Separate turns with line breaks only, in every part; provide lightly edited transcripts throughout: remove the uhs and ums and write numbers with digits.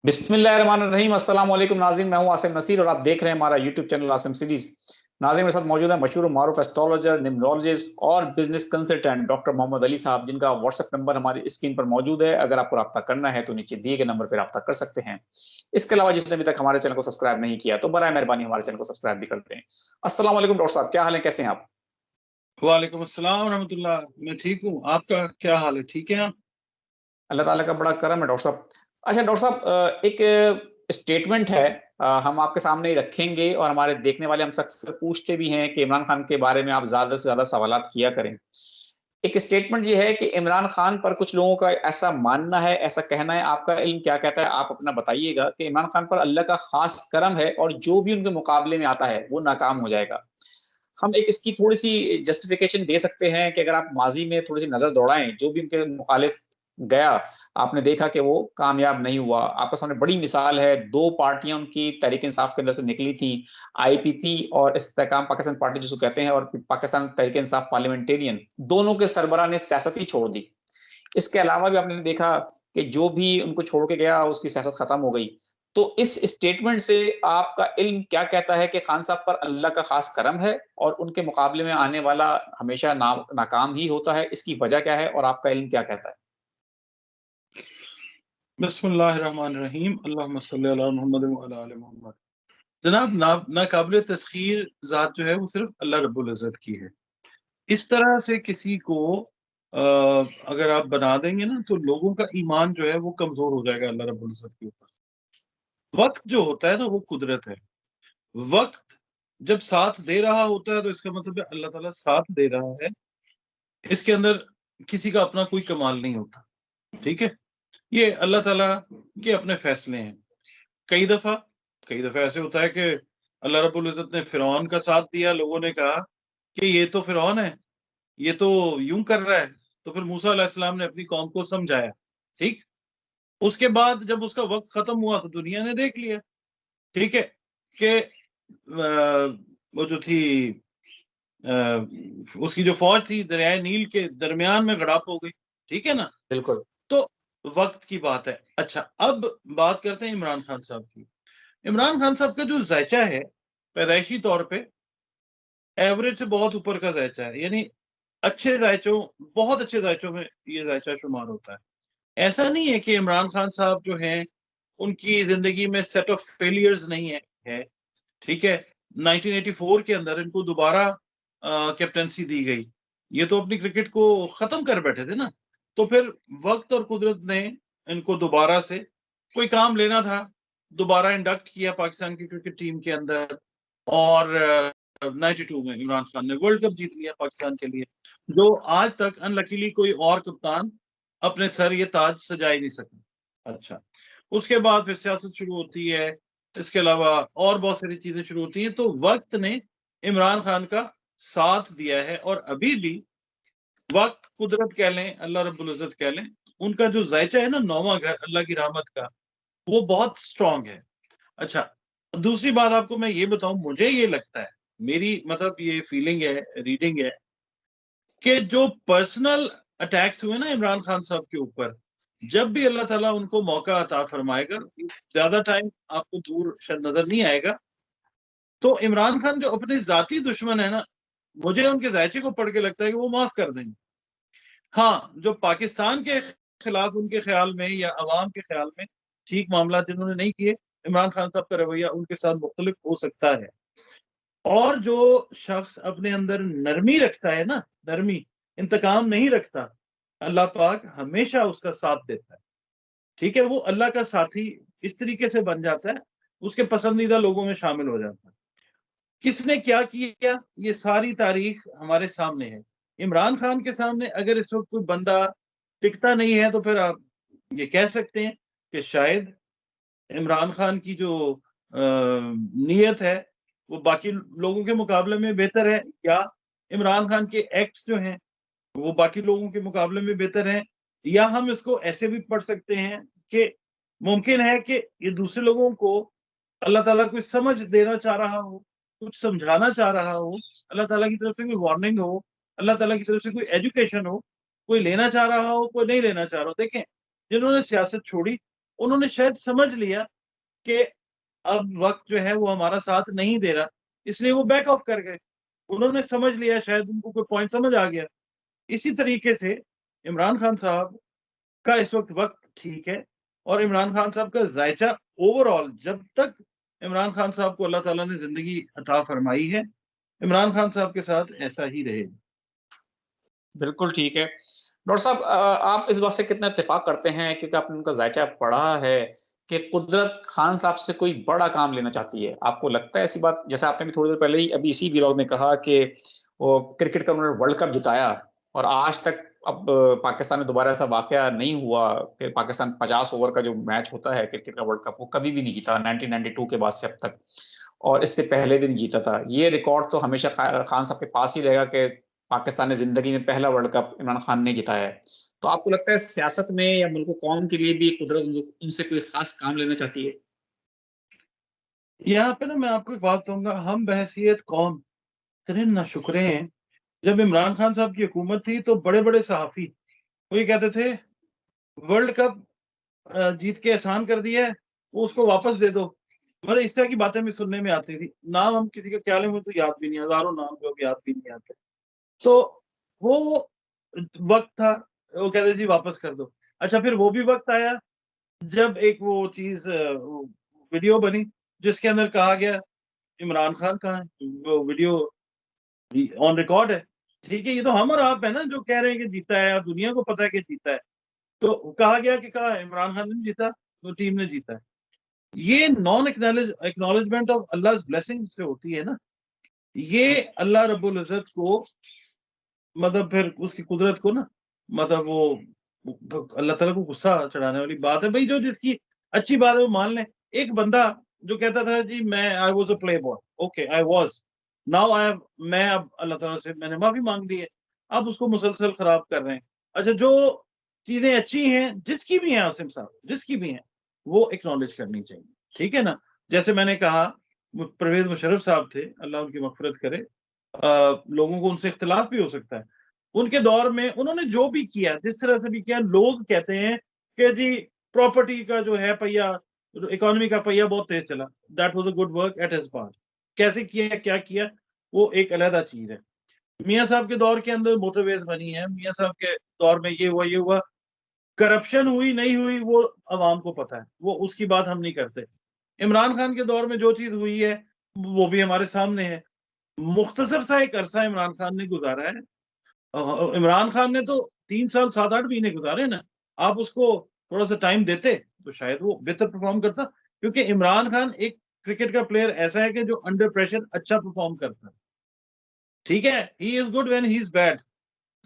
बिस्मिल्लाहिर्रहमानिर्रहीम। अस्सलाम वालेकुम नाज़रीन, मैं हूं आसिम नसीर और आप देख रहे हैं हमारा यूट्यूब चैनल आसिम सीरीज। नाज़रीन, मेरे साथ मौजूद है मशहूर मारूफ एस्ट्रोलॉजर, न्यूमरोलॉजिस्ट और business consultant doctor Mohammad Ali साहब, जिनका व्हाट्सएप नंबर हमारी स्क्रीन पर मौजूद है। अगर आपको रब्ता करना है तो नीचे दिए गए नंबर पर रब्ता कर सकते हैं। इसके अलावा जिसने अभी तक हमारे चैनल को सब्सक्राइब नहीं किया तो बराए मेहरबानी हमारे चैनल को सब्सक्राइब भी करते हैं। अस्सलाम वालेकुम डॉक्टर साहब, क्या हाल है, कैसे हैं आप?
वालेकुम अस्सलाम रहमतुल्लाह। मैं ठीक हूँ। आपका क्या हाल है? ठीक है आप?
अल्लाह ताला का बड़ा करम है डॉक्टर साहब। अच्छा डॉक्टर साहब, एक स्टेटमेंट है, हम आपके सामने ही रखेंगे और हमारे देखने वाले हमसे अक्सर पूछते भी हैं कि इमरान खान के बारे में आप ज़्यादा से ज़्यादा सवालात किया करें। एक स्टेटमेंट ये है कि इमरान खान पर कुछ लोगों का ऐसा मानना है, ऐसा कहना है, आपका इल्म क्या कहता है? आप अपना बताइएगा कि इमरान खान पर अल्लाह का ख़ास करम है और जो भी उनके मुकाबले में आता है, वो नाकाम हो जाएगा। हम एक इसकी थोड़ी-सी जस्टिफिकेशन दे सकते हैं कि अगर आप माज़ी में थोड़ी-सी नज़र दौड़ाएँ, जो भी उनके मुखालिफ गया, आपने देखा कि वो कामयाब नहीं हुआ। आपके सामने बड़ी मिसाल है, 2 पार्टियाँ उनकी तहरीक-ए-इंसाफ के अंदर से निकली थी, आईपीपी और इस्तेहकाम पाकिस्तान पार्टी जिसको कहते हैं, और पाकिस्तान तहरीक-ए-इंसाफ पार्लियामेंटेरियन, दोनों के सरबराह ने सियासत ही छोड़ दी। इसके अलावा भी आपने देखा कि जो भी उनको छोड़ के गया, उसकी सियासत खत्म हो गई। तो इस स्टेटमेंट से आपका इल्म क्या कहता है कि खान साहब पर अल्लाह का खास करम है और उनके मुकाबले में आने वाला हमेशा नाकाम ही होता है? इसकी वजह क्या है और आपका इल्म क्या कहता है?
बिस्मिल्लाहिर्रहमानिर्रहीम। अल्लाहुम्मा सल्ली अला मुहम्मद व अला आलि मुहम्मद। जनाब, नाकाबिले तस्खीर ज़ात जो है वो सिर्फ अल्लाह रब्बुल इज़्ज़त की है। इस तरह से किसी को अगर आप बना देंगे ना तो लोगों का ईमान जो है वो कमज़ोर हो जाएगा अल्लाह रब्बुल इज़्ज़त के ऊपर। वक़्त जो होता है ना वो कुदरत है। वक़्त जब साथ दे रहा होता है तो इसका मतलब है अल्लाह ताला साथ दे रहा है। इसके अंदर किसी का अपना कोई कमाल नहीं होता। ठीक है? ये अल्लाह ताला के अपने फैसले हैं। कई दफ़ा कई दफ़ा ऐसे होता है कि अल्लाह रब्बुल इज़्ज़त ने फ़िरौन का साथ दिया, लोगों ने कहा कि ये तो फ़िरौन है, ये तो यूँ कर रहा है। तो फिर मूसा अलैहिस्सलाम ने अपनी कौम को समझाया, ठीक? उसके बाद जब उसका वक़्त ख़त्म हुआ तो दुनिया ने देख लिया, ठीक है? कि वो जो थी उसकी जो फ़ौज थी दरियाए नील के दरमियान में गड़ाप हो गई, ठीक है ना?
बिल्कुल।
तो वक़्त की बात है। अच्छा, अब बात करते हैं इमरान खान साहब की। इमरान खान साहब का जो ज़ायचा है, पैदाइशी तौर पे एवरेज से बहुत ऊपर का ज़ायचा है। यानी अच्छे ज़ायचों बहुत अच्छे ज़ायचों में ये ज़ायचा शुमार होता है। ऐसा नहीं है कि इमरान खान साहब जो हैं, उनकी ज़िंदगी में सेट ऑफ फेलियर्स नहीं है, ठीक है? 1984 के अंदर इनको दोबारा कैप्टेंसी दी गई। ये तो अपनी क्रिकेट को ख़त्म कर बैठे थे ना। तो फिर वक़्त और कुदरत ने इनको दोबारा से कोई काम लेना था, दोबारा इंडक्ट किया पाकिस्तान की क्रिकेट टीम के अंदर और 92 में इमरान खान ने वर्ल्ड कप जीत लिया पाकिस्तान के लिए, जो आज तक अनलकीली कोई और कप्तान अपने सर ये ताज सजा ही नहीं सका। अच्छा, उसके बाद फिर सियासत शुरू होती है, इसके अलावा और बहुत सारी चीज़ें शुरू होती हैं, तो वक़्त ने इमरान खान का साथ दिया है और अभी भी वक़्त, कुदरत कह लें, अल्लाह रब्बुल इज़्ज़त कह लें, उनका जो ज़ायचा है ना, नौवाँ घर अल्लाह की रहमत का, वो बहुत स्ट्रॉन्ग है। अच्छा, दूसरी बात आपको मैं ये बताऊँ, मुझे ये लगता है, मेरी मतलब ये फीलिंग है, रीडिंग है कि जो पर्सनल अटैक्स हुए ना इमरान खान साहब के ऊपर, जब भी अल्लाह ताला उनको मौका अता फरमाएगा, ज़्यादा टाइम आपको दूर शायद नज़र नहीं आएगा, तो इमरान खान जो अपने ज़ाती दुश्मन है ना, मुझे उनके ज़ायचे को पढ़ के लगता है कि वो माफ़ कर देंगे। हाँ, जो पाकिस्तान के खिलाफ उनके ख़्याल में या अवाम के ख़्याल में ठीक मामलात जिन्होंने नहीं किए, इमरान खान साहब का रवैया उनके साथ मुख्तलिफ हो सकता है। और जो शख्स अपने अंदर नरमी रखता है ना, नरमी, इंतकाम नहीं रखता, अल्लाह पाक हमेशा उसका साथ देता है। ठीक है? वो अल्लाह का साथी इस तरीके से बन जाता है, उसके पसंदीदा लोगों में शामिल हो जाता है। किसने क्या किया, ये सारी तारीख हमारे सामने है। इमरान खान के सामने अगर इस वक़्त कोई बंदा टिकता नहीं है, तो फिर आप ये कह सकते हैं कि शायद इमरान खान की जो नीयत है, वो बाकी लोगों के मुकाबले में बेहतर है, या इमरान खान के एक्ट्स जो हैं, वो बाकी लोगों के मुकाबले में बेहतर हैं, या हम इसको ऐसे भी पढ़ सकते हैं कि मुमकिन है कि ये दूसरे लोगों को अल्लाह ताला कोई समझ देना चाह रहा हो, कुछ समझाना चाह रहा हो, अल्लाह ताला की तरफ से कोई वार्निंग हो, अल्लाह ताला की तरफ से कोई एजुकेशन हो, कोई लेना चाह रहा हो, कोई नहीं लेना चाह रहा हो। देखें, जिन्होंने सियासत छोड़ी, उन्होंने शायद समझ लिया कि अब वक्त जो है वो हमारा साथ नहीं दे रहा, इसलिए वो बैक ऑफ कर गए। उन्होंने समझ लिया, शायद उनको कोई पॉइंट समझ आ गया। इसी तरीके से इमरान खान साहब का इस वक्त ठीक है, और इमरान खान साहब का जायचा ओवरऑल, जब तक इमरान खान साहब को अल्लाह ताला ने जिंदगी अता फरमाई है, इमरान खान साहब के साथ ऐसा ही रहेगा।
बिल्कुल ठीक है। डॉक्टर साहब, आप इस बात से कितना इत्तेफ़ाक करते हैं, क्योंकि आपने उनका ज़ायचा पढ़ा है, कि कुदरत खान साहब से कोई बड़ा काम लेना चाहती है? आपको लगता है ऐसी बात? जैसे आपने भी थोड़ी देर पहले ही अभी इसी व्लॉग में कहा कि वो क्रिकेट का उन्होंने वर्ल्ड कप जिताया, और आज तक अब पाकिस्तान में दोबारा ऐसा वाक़या नहीं हुआ कि पाकिस्तान 50 ओवर का जो मैच होता है क्रिकेट का वर्ल्ड कप, वो कभी भी नहीं जीता 1992 के बाद से अब तक, और इससे पहले भी नहीं जीता था। ये रिकॉर्ड तो हमेशा खान साहब के पास ही रहेगा कि पाकिस्तान ने ज़िंदगी में पहला वर्ल्ड कप इमरान खान ने जिताया है। तो आपको लगता है सियासत में या मुल्क कौम के लिए भी कुदरत उनसे कोई ख़ास काम लेना चाहती है?
यहाँ पे ना मैं आपको एक बात कहूँगा, हम बहैसियत कौम इतने नाशुक्रे हैं। जब इमरान खान साहब की हुकूमत थी तो बड़े-बड़े सहाफ़ी वो ये कहते थे, वर्ल्ड कप जीत के एहसान कर दिया है, वो उसको वापस दे दो। मतलब इस तरह की बातें भी सुनने में आती थी। नाम हम किसी का क्या लें, मुझे तो याद भी नहीं, हज़ारों नाम जो अब याद भी नहीं आते। तो वो वक़्त था, वो कहते जी वापस कर दो। अच्छा, फिर वो भी वक़्त आया जब एक वो चीज़ वीडियो बनी जिसके अंदर कहा गया इमरान खान कहाँ है? वो वीडियो ऑन रिकॉर्ड है। ठीक है, ये तो हम और आप है ना जो कह रहे हैं कि जीता है, और दुनिया को पता है कि जीता है। तो कहा गया कि कहा इमरान खान ने जीता, तो टीम ने जीता है। ये नॉन एक्नॉलेजमेंट ऑफ अल्लाह's ब्लेसिंग से होती है ना, ये अल्लाह रब्बुल इज़्ज़त को, मतलब फिर उसकी कुदरत को ना, मतलब वो अल्लाह ताला को गुस्सा चढ़ाने वाली बात है। भई जो जिसकी अच्छी बात है वो मान लें। एक बंदा जो कहता था जी मैं I was a Playboy, okay I was, now I have, मैं अब अल्लाह ताला से मैंने माफ़ी माँग ली है। अब उसको मुसलसल खराब कर रहे हैं। अच्छा, जो चीज़ें अच्छी हैं, जिसकी भी हैं आसिम साहब, जिसकी भी हैं, वो एक्नॉलेज करनी चाहिए। ठीक है ना? जैसे मैंने कहा, वो परवेज़ मुशर्रफ साहब थे, अल्लाह उनकी मग़फ़िरत करे। लोगों को उनसे इख्तिलाफ भी हो सकता है। उनके दौर में उन्होंने जो भी किया, जिस तरह से भी किया, लोग कहते हैं कि जी प्रॉपर्टी का जो है पहिया, इकोनॉमी का पहिया बहुत तेज़ चला। That was a good work at his part. कैसे किया, क्या किया, वो एक अलग चीज़ है। मियाँ साहब के दौर के अंदर मोटरवेज़ बनी हैं, मियाँ साहब के दौर में ये हुआ। करप्शन हुई, नहीं हुई, वो अवाम को पता है, वो उसकी बात हम नहीं करते। इमरान खान के दौर में जो चीज़ हुई है, वो भी हमारे सामने है। मुख्तसर सा एक अरसा इमरान खान ने गुज़ारा है। इमरान खान ने तो 3 साल 7-8 महीने गुज़ारे ना। आप उसको थोड़ा-सा टाइम देते, तो शायद वो बेहतर परफ़ॉर्म करता। क्योंकि इमरान खान एक क्रिकेट का प्लेयर ऐसा है कि जो अंडर प्रेशर अच्छा परफ़ॉर्म करता है। ठीक है? He is good when he is bad.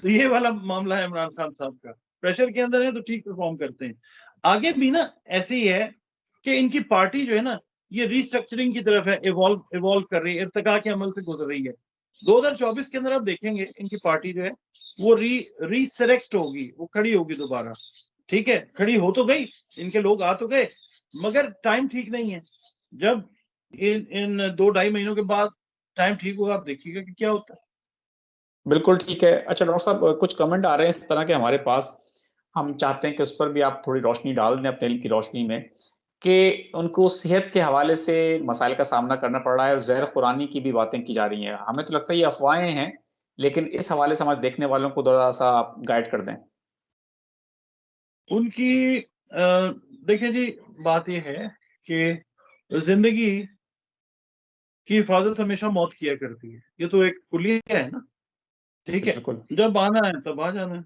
तो ये वाला मामला है इमरान खान साहब का। प्रेशर के अंदर है तो ठीक परफ़ॉर्म करते हैं। आगे भी ना ऐसे ही है कि इनकी पार्टी जो है ना, ये रीस्ट्रक्चरिंग की तरफ है, इवॉल्व इवॉल्व कर रही है, इर्तिका के अमल से गुज़र रही है। 2024 के अंदर आप देखेंगे इनकी पार्टी जो है वो रीसरेक्ट होगी, वो खड़ी होगी दोबारा। ठीक है? खड़ी हो तो गई, इनके लोग आ तो गए, मगर टाइम ठीक नहीं है। जब इन इन 2 ढाई महीनों के बाद टाइम ठीक होगा, आप देखिएगा कि क्या होता है।
बिल्कुल ठीक है। अच्छा डॉक्टर साहब, कुछ कमेंट आ रहे हैं इस तरह के हमारे पास, हम चाहते हैं कि उस पर भी आप थोड़ी रोशनी डाल दें अपने इल्म की रोशनी में, कि उनको सेहत के हवाले से मसाइल का सामना करना पड़ रहा है और ज़हर-खुरानी की भी बातें की जा रही हैं। हमें तो लगता है ये अफ़वाहें हैं, लेकिन इस हवाले से हमारे देखने वालों को थोड़ा-सा आप गाइड कर दें।
उनकी देखिए जी, बात ये है कि ज़िंदगी की हिफ़ाज़त हमेशा मौत किया करती है। ये तो एक कुलिया है ना, ठीक है?
बिल्कुल।
जब आना है तब आ जाना है।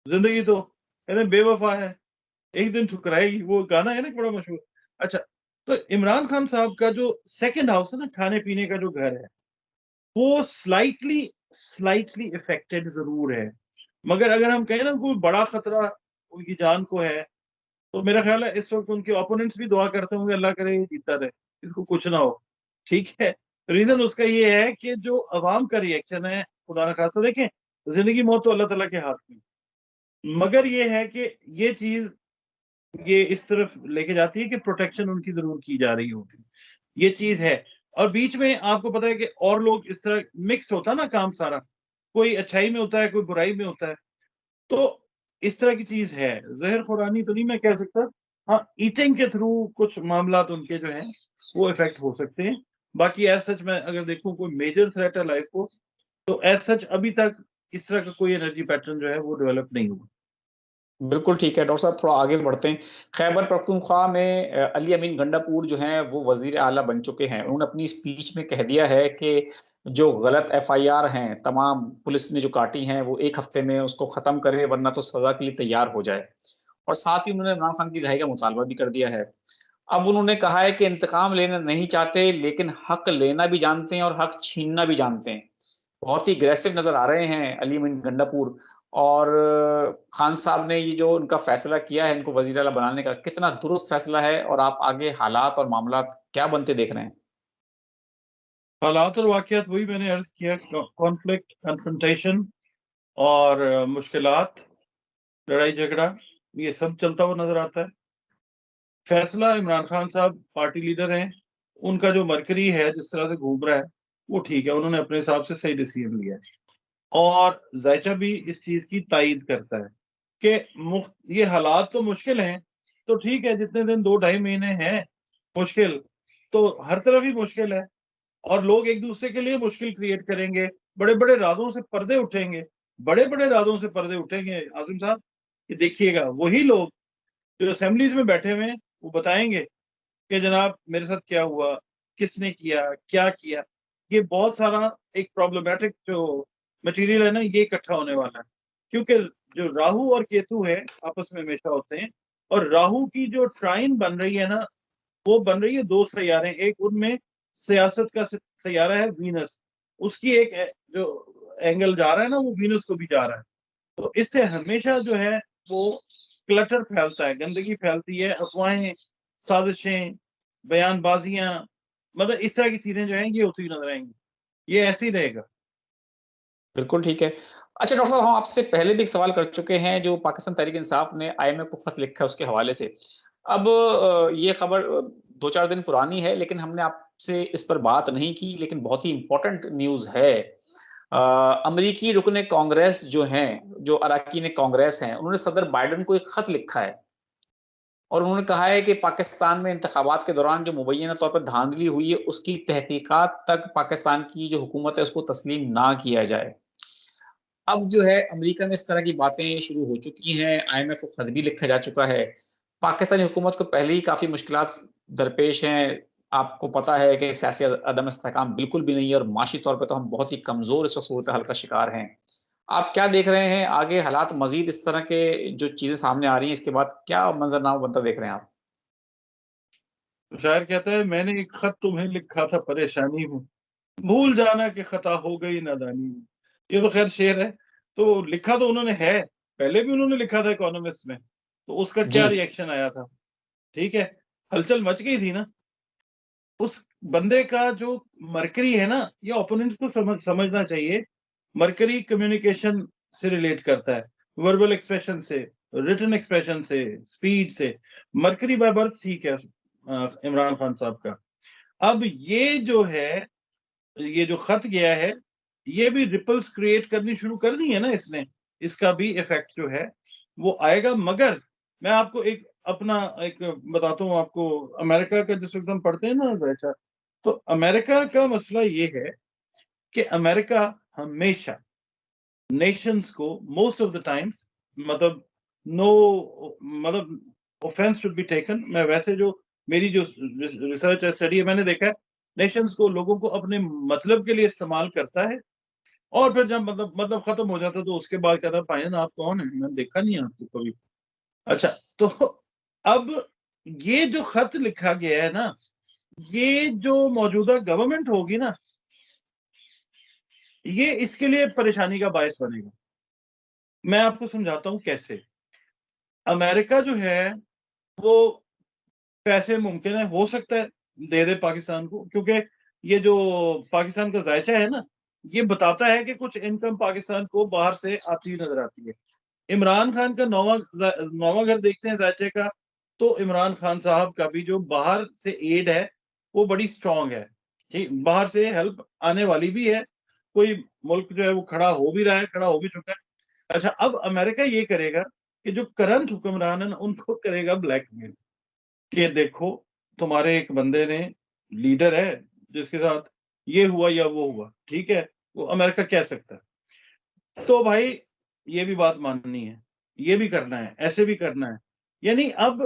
ज़िंदगी तो कहते हैं बेवफ़ा है, एक दिन ठुकराएगी, वो गाना है ना बड़ा मशहूर। अच्छा, तो इमरान खान साहब का जो सेकंड हाउस है ना, खाने-पीने का जो घर है, वो स्लाइटली स्लाइटली अफ़ेक्टेड ज़रूर है। मगर अगर हम कहें ना कोई बड़ा खतरा उनकी जान को है, तो मेरा ख़्याल है इस वक़्त उनके ओपोनेंट्स भी दुआ करते होंगे, अल्लाह करे ये जीता रहे, इसको कुछ ना हो। ठीक है? रीज़न उसका ये है कि जो अवाम का रिएक्शन है, खुदा ना ख़ास्ता देखें, ज़िंदगी मौत तो अल्लाह ताला के हाथ में है। मगर ये है कि ये चीज़ ये इस तरफ लेके जाती है कि प्रोटेक्शन उनकी ज़रूर की जा रही होगी। ये चीज़ है। और बीच में आपको पता है कि और लोग इस तरह मिक्स होता है ना काम सारा। कोई अच्छाई में होता है, कोई बुराई में होता है। तो इस तरह की चीज़ है। ज़हर खुरानी तो नहीं मैं कह सकता, हाँ, ईटिंग के थ्रू कुछ मामलात उनके जो हैं वो इफेक्ट हो सकते हैं। बाकी एज़ सच मैं अगर देखूँ कोई मेजर थ्रेट है लाइफ को, तो एज़ सच अभी तक इस तरह का कोई एनर्जी पैटर्न जो है वो डेवलप नहीं हुआ।
बिल्कुल ठीक है, डॉक्टर साहब थोड़ा आगे बढ़ते हैं। खैबर पख्तूनख्वा में अली अमीन गंडापुर जो हैं वो वज़ीर आला बन चुके हैं। उन्होंने अपनी स्पीच में कह दिया है कि जो गलत एफआईआर हैं, तमाम पुलिस ने जो काटी हैं वो 1 हफ्ते में उसको ख़त्म करे वरना तो सज़ा के लिए तैयार हो जाए। और साथ ही उन्होंने इमरान खान की रिहाई का मुतालबा भी कर दिया है। अब उन्होंने कहा है कि इंतकाम लेना नहीं चाहते लेकिन हक लेना भी जानते हैं और हक छीनना भी जानते हैं। बहुत ही अग्रेसिव नज़र आ रहे हैं अली अमीन गंडापुर और खान साहब ने ये जो उनका फैसला किया है इनको वज़ीर आला बनाने का, कितना दुरुस्त फैसला है और आप आगे हालात और मामलात क्या बनते देख रहे हैं?
हालात और वाक़ियात वही मैंने अर्ज़ किया, कॉन्फ्लिक्ट, कन्फ्रंटेशन और मुश्किलात, लड़ाई-झगड़ा, ये सब चलता हुआ नज़र आता है। फैसला इमरान खान साहब पार्टी लीडर हैं, उनका जो मरकरी है, जिस तरह से घूम रहा है, वो ठीक है, उन्होंने अपने हिसाब से सही डिसीज़न लिया है। और ज़ायचा भी इस चीज़ की तायीद करता है कि ये हालात तो मुश्किल हैं, तो ठीक है जितने दिन 2 ढाई महीने हैं मुश्किल, तो हर तरफ ही मुश्किल है और लोग एक-दूसरे के लिए मुश्किल क्रिएट करेंगे, बड़े-बड़े राज़ों से पर्दे उठेंगे, बड़े-बड़े राज़ों से पर्दे उठेंगे आज़िम साहब, कि देखिएगा वही लोग जो असेंबलीज़ में बैठे हुए हैं, वो बताएँगे कि जनाब मेरे साथ क्या हुआ, किसने किया, क्या किया? ये बहुत सारा एक प्रॉब्लमैटिक जो मटीरियल है ना, ये इकट्ठा होने वाला है। क्योंकि जो राहु और केतु है, आपस में हमेशा होते हैं और राहु की जो ट्राइन बन रही है ना, वो बन रही है 2 सैयारे, एक उनमें सियासत का सैयारा है वीनस, उसकी एक जो एंगल जा रहा है ना, वो वीनस को भी जा रहा है। तो इससे हमेशा जो है वो क्लटर फैलता है, गंदगी फैलती है, अफ़वाहें, साज़िशें, बयानबाज़ियाँ, मतलब इस तरह की चीज़ें जो हैं ये होती हुई नज़र आएँगी। ये ऐसे ही रहेगा।
बिल्कुल ठीक है। अच्छा डॉक्टर साहब हम आपसे पहले भी एक सवाल कर चुके हैं जो पाकिस्तान तहरीक-ए-इंसाफ ने आईएमएफ को खत लिखा है उसके हवाले से। अब ये खबर 2-4 दिन पुरानी है लेकिन हमने आपसे इस पर बात नहीं की लेकिन बहुत ही इम्पोर्टेंट न्यूज़ है। अमरीकी रुकने कांग्रेस जो हैं, जो अरकान कांग्रेस हैं, उन्होंने सदर बाइडेन को एक खत लिखा है और उन्होंने कहा है कि पाकिस्तान में इंतखाबात के दौरान जो मुबैना तौर पर धांधली हुई है, उसकी तहकीकात तक पाकिस्तान की जो हुकूमत है उसको तस्लीम ना किया जाए। अब जो है अमेरिका में इस तरह की बातें शुरू हो चुकी हैं, आईएमएफ को खत भी लिखा जा चुका है। पाकिस्तानी हुकूमत को पहले ही काफ़ी मुश्किलात दरपेश हैं। आपको पता है कि सियासी अदम इस्तेहकाम बिल्कुल भी नहीं है और माशी तौर पे तो हम बहुत ही कमज़ोर इस वक़्त सूरत-हाल का शिकार हैं। आप क्या देख रहे हैं आगे हालात मज़ीद इस तरह के जो चीज़ें सामने आ रही हैं, इसके बाद क्या मंज़रनामा बनता देख रहे हैं आप?
तो शायर कहता है मैंने एक खत तुम्हें लिखा था परेशानी में, भूल जाना कि खता हो गई नादानी में। ये तो ख़ैर शेर है। तो लिखा तो उन्होंने है, पहले भी उन्होंने लिखा था इकोनॉमिस्ट में, तो उसका
जी।
क्या रिएक्शन आया था, ठीक है? हलचल मच गई थी ना। उस बंदे का जो मरकरी है ना, ये ओपोनेंट्स को समझना चाहिए। मरकरी कम्युनिकेशन से रिलेट करता है, वर्बल एक्सप्रेशन से, रिटन एक्सप्रेशन से, स्पीच से। मरकरी बाय बर्थ ठीक है इमरान खान साहब का। अब ये जो है, ये जो खत गया है, ये भी रिपल्स क्रिएट करनी शुरू कर दी है ना इसने। इसका भी इफ़ेक्ट जो है, वो आएगा मगर मैं आपको एक अपना एक बताता हूँ आपको अमेरिका का जिस वक़्त हम पढ़ते हैं ना वैसा, तो अमेरिका का मसला ये है कि अमेरिका हमेशा नेशंस को मोस्ट ऑफ द टाइम्स मतलब नो मतलब ऑफेंस शुड बी टेकन मैं वैसे जो मेरी जो रिसर्च है स्टडी है मैंने देखा है नेशंस को लोगों को अपने मतलब के लिए इस्तेमाल करता है और फिर जब मतलब खत्म हो जाता है तो उसके बाद कहता है भाईजान आप कौन है मैंने देखा नहीं है आपको कभी। अच्छा तो अब ये जो खत लिखा गया है ना ये जो मौजूदा गवर्नमेंट होगी ना ये इसके लिए परेशानी का बायस बनेगा। मैं आपको समझाता हूँ कैसे। अमेरिका जो है वो पैसे मुमकिन है हो सकता है दे दे पाकिस्तान को क्योंकि ये जो पाकिस्तान का ज़ायचा है ना, ये बताता है कि कुछ इनकम पाकिस्तान को बाहर से आती नज़र आती है। इमरान खान का नौवां घर देखते हैं ज़ायचे का, तो इमरान खान साहब का भी जो बाहर से एड है, वो बड़ी स्ट्रॉन्ग है। ठीक बाहर से हेल्प आने वाली भी है। कोई मुल्क जो है वो खड़ा हो भी रहा है, खड़ा हो भी चुका है। अच्छा अब अमेरिका ये करेगा कि जो करंट हुक्मरान है ना, उनको करेगा ब्लैकमेल। कि देखो तुम्हारे एक बंदे ने, लीडर है जिसके साथ ये हुआ या वो हुआ, ठीक है, वो अमेरिका कह सकता है। तो भाई ये भी बात माननी है, ये भी करना है, ऐसे भी करना है। यानी अब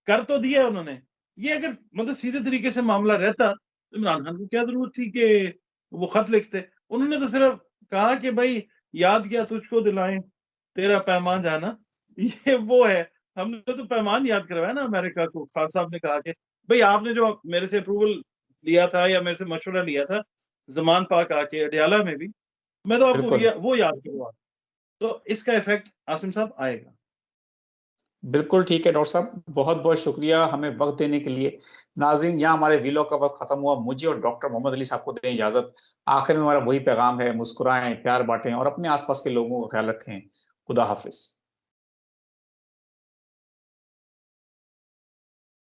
कर तो दिया उन्होंने। ये अगर मतलब सीधे तरीके से मामला रहता तो इमरान खान को क्या ज़रूरत थी कि वो खत लिखते? उन्होंने तो सिर्फ कहा कि भई याद किया तुझको दिलाएँ तेरा पैमान जाना। ये वो है। हमने तो पैमान याद करवाया ना अमेरिका को। खान साहब ने कहा कि भई आपने जो मेरे से अप्रूवल लिया था या मेरे से मशवरा लिया था, ज़मान पाक आके अडयाला में भी, मैं तो आपको
बिल्कुल।
वो याद करवा। तो इसका इफ़ेक्ट आसिम साहब आएगा।
बिल्कुल ठीक है डॉक्टर साहब, बहुत-बहुत शुक्रिया हमें वक़्त देने के लिए। नाज़रीन, यहाँ हमारे वीलॉग का वक़्त खत्म हुआ। मुझे और डॉक्टर मोहम्मद अली साहब को दें इजाज़त। आखिर में हमारा वही पैगाम है, मुस्कुराएँ, प्यार बाँटें और अपने आस-पास के लोगों का ख़्याल रखें। खुदा हाफ़िज़।